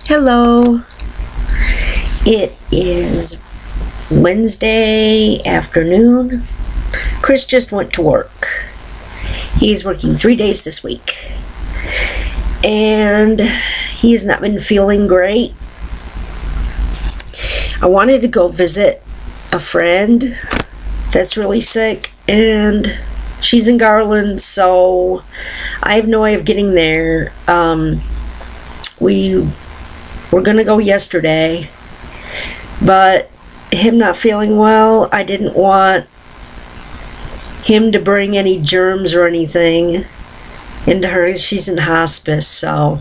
Hello. It is Wednesday afternoon. Chris just went to work. He's working 3 days this week. And he has not been feeling great. I wanted to go visit a friend that's really sick, and she's in Garland, so I have no way of getting there. We were gonna go yesterday, but him not feeling well, I didn't want him to bring any germs or anything into her. She's in hospice, so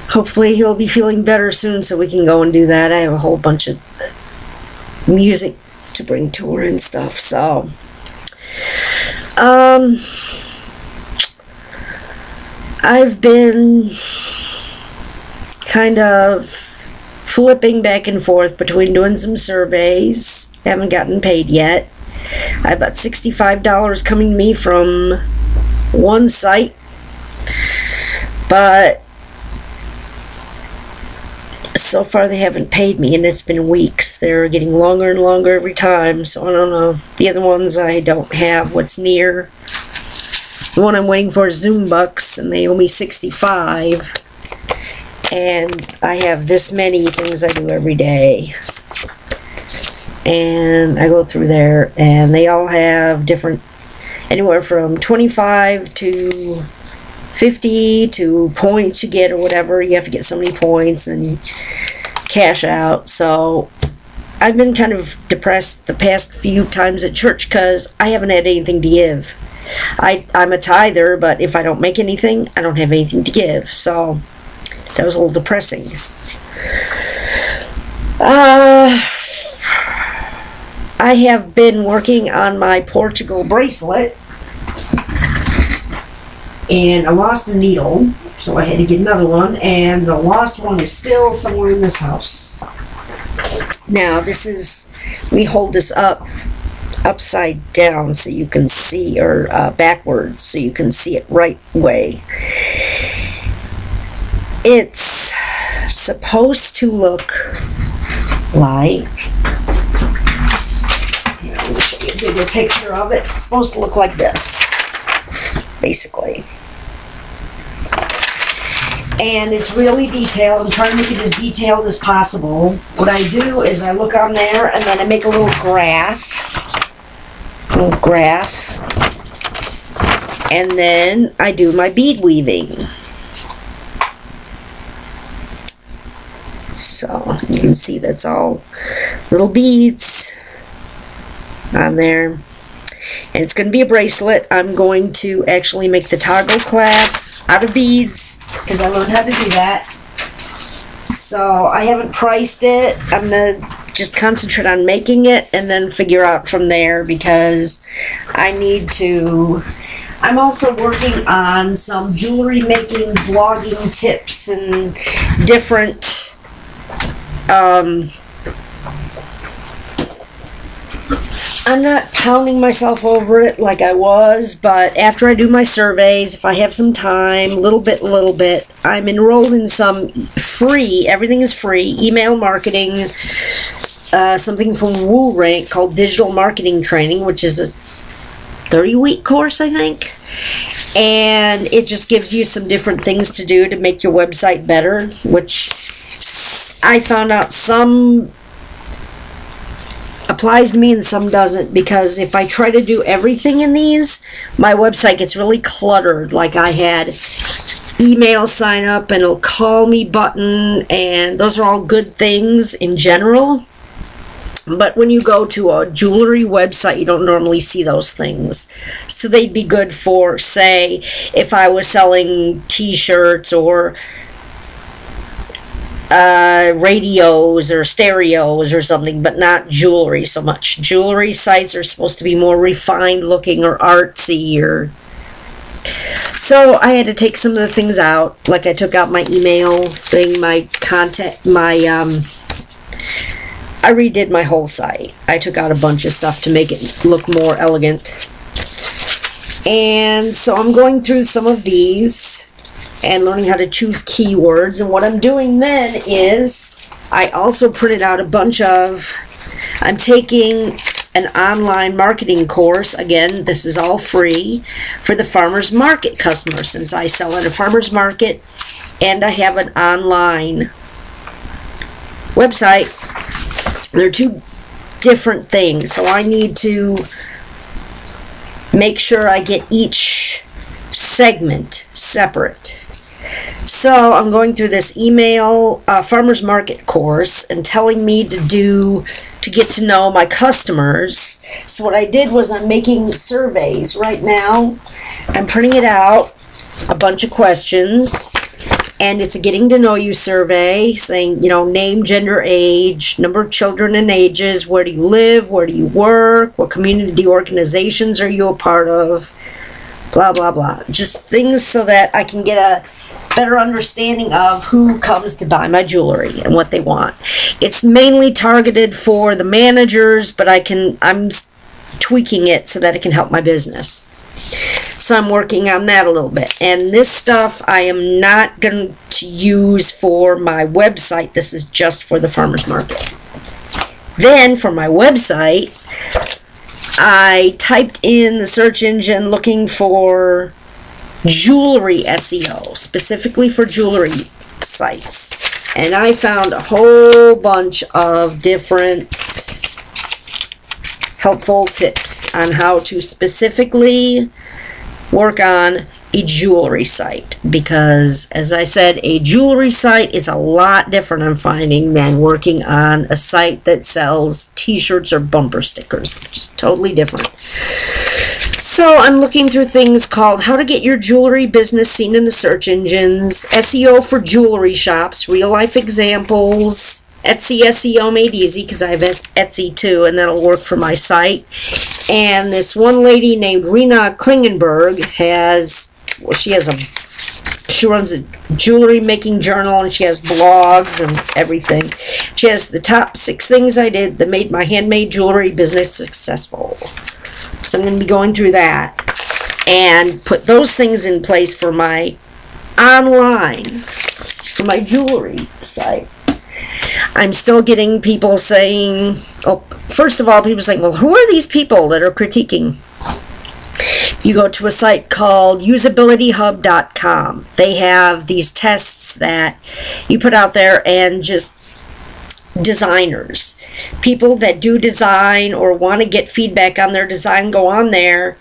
hopefully he'll be feeling better soon so we can go and do that. I have a whole bunch of music to bring to her and stuff, so I've been kind of flipping back and forth between doing some surveys. Haven't gotten paid yet. I have about $65 coming to me from one site, but so far they haven't paid me, and it's been weeks. They're getting longer and longer every time, so I don't know. The other ones I don't have what's near. The one I'm waiting for is Zoombucks, and they owe me $65. And I have this many things I do every day. And I go through there, and they all have different, anywhere from 25 to 50 to points you get or whatever. You have to get so many points and cash out. So I've been kind of depressed the past few times at church because I haven't had anything to give. I'm a tither, but if I don't make anything, I don't have anything to give. So that was a little depressing. I have been working on my Portugal bracelet, and I lost a needle, so I had to get another one, and the lost one is still somewhere in this house. Now, this is, we hold this up upside down so you can see, or backwards so you can see it right way. It's supposed to look like, here, let me show you a bigger picture of it. It's supposed to look like this, basically. And it's really detailed. I'm trying to make it as detailed as possible. What I do is I look on there, and then I make a little graph, and then I do my bead weaving. So you can see that's all little beads on there. And it's going to be a bracelet. I'm going to actually make the toggle clasp out of beads because I learned how to do that. So I haven't priced it. I'm going to just concentrate on making it and then figure out from there, because I need to... I'm also working on some jewelry making blogging tips and different I'm not pounding myself over it like I was, but after I do my surveys, if I have some time, little bit, I'm enrolled in some free, everything is free, email marketing, something from WooRank called Digital Marketing Training, which is a 30-week course, I think. And it just gives you some different things to do to make your website better, which I found out some applies to me and some doesn't, because if I try to do everything in these, my website gets really cluttered. Like I had email sign up and a call me button, and those are all good things in general. But when you go to a jewelry website, you don't normally see those things. So they'd be good for, say, if I was selling t-shirts or radios or stereos or something, but not jewelry so much. Jewelry sites are supposed to be more refined looking or artsy, or so I had to take some of the things out. Like I took out my email thing, my contact, my I redid my whole site. I took out a bunch of stuff to make it look more elegant. And so I'm going through some of these and learning how to choose keywords. And what I'm doing then is I also printed out a bunch of, I'm taking an online marketing course. Again, this is all free for the farmers market customers, since I sell at a farmers market and I have an online website. They're two different things, so I need to make sure I get each segment separate. So I'm going through this email farmers market course and telling me to get to know my customers. So what I did was I'm making surveys right now. I'm printing it out, a bunch of questions, and it's a getting to know you survey saying, you know, name, gender, age, number of children and ages, where do you live, where do you work, what community organizations are you a part of, blah, blah, blah. Just things so that I can get a better understanding of who comes to buy my jewelry and what they want. It's mainly targeted for the managers, but I'm tweaking it so that it can help my business. So I'm working on that a little bit. And this stuff I am not going to use for my website. This is just for the farmers market. Then for my website, I typed in the search engine looking for jewelry SEO, specifically for jewelry sites. And I found a whole bunch of different helpful tips on how to specifically work on a jewelry site, because as I said, a jewelry site is a lot different, I'm finding, than working on a site that sells t-shirts or bumper stickers. Just totally different. So I'm looking through things called how to get your jewelry business seen in the search engines, SEO for jewelry shops, real life examples, Etsy SEO made easy, because I have Etsy too, and that'll work for my site. And this one lady named Rena Klingenberg she runs a jewelry making journal, and she has blogs and everything. She has the top 6 things I did that made my handmade jewelry business successful. So I'm going to be going through that and put those things in place for my online, for my jewelry site. I'm still getting people saying, oh, first of all, people saying, well, who are these people that are critiquing? You go to a site called usabilityhub.com. They have these tests that you put out there, and just designers, people that do design or want to get feedback on their design, go on there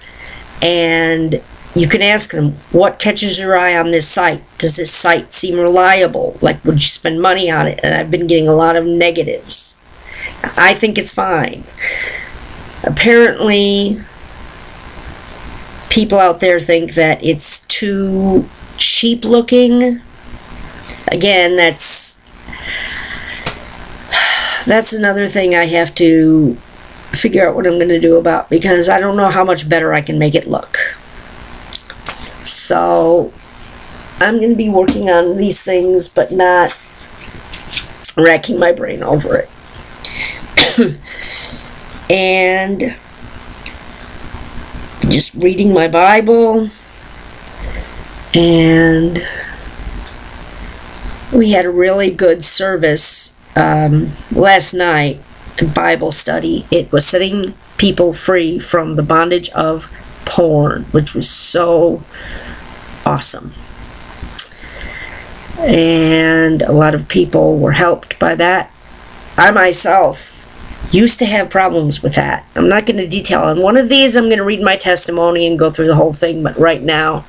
and you can ask them, what catches your eye on this site? Does this site seem reliable? Like, would you spend money on it? And I've been getting a lot of negatives. I think it's fine. Apparently, people out there think that it's too cheap looking. Again, that's another thing I have to figure out what I'm going to do about, because I don't know how much better I can make it look. So I'm going to be working on these things, but not racking my brain over it. And just reading my Bible, and we had a really good service last night, Bible study. It was setting people free from the bondage of porn, which was so awesome. And a lot of people were helped by that. I myself used to have problems with that. I'm not going to detail. On one of these, I'm going to read my testimony and go through the whole thing, but right now,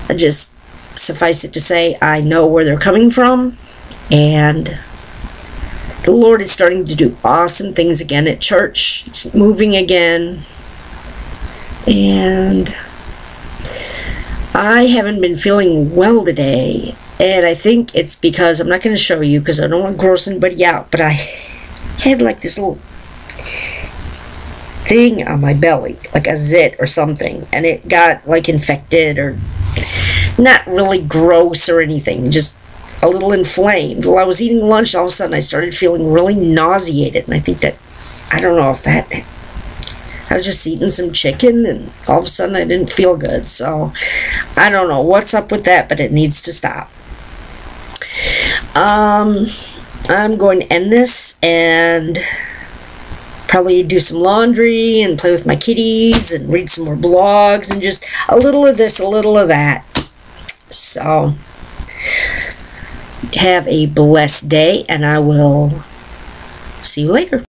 I just suffice it to say, I know where they're coming from, and the Lord is starting to do awesome things again at church. It's moving again. And I haven't been feeling well today. And I think it's because, I'm not going to show you because I don't want to gross anybody out, but I had like this little thing on my belly, like a zit or something. And it got like infected, or not really gross or anything, just a little inflamed. While I was eating lunch, all of a sudden I started feeling really nauseated, and I think that, I don't know if that, I was just eating some chicken and all of a sudden I didn't feel good. So I don't know what's up with that, but it needs to stop. I'm going to end this and probably do some laundry and play with my kitties and read some more blogs and just a little of this, a little of that. So have a blessed day, and I will see you later.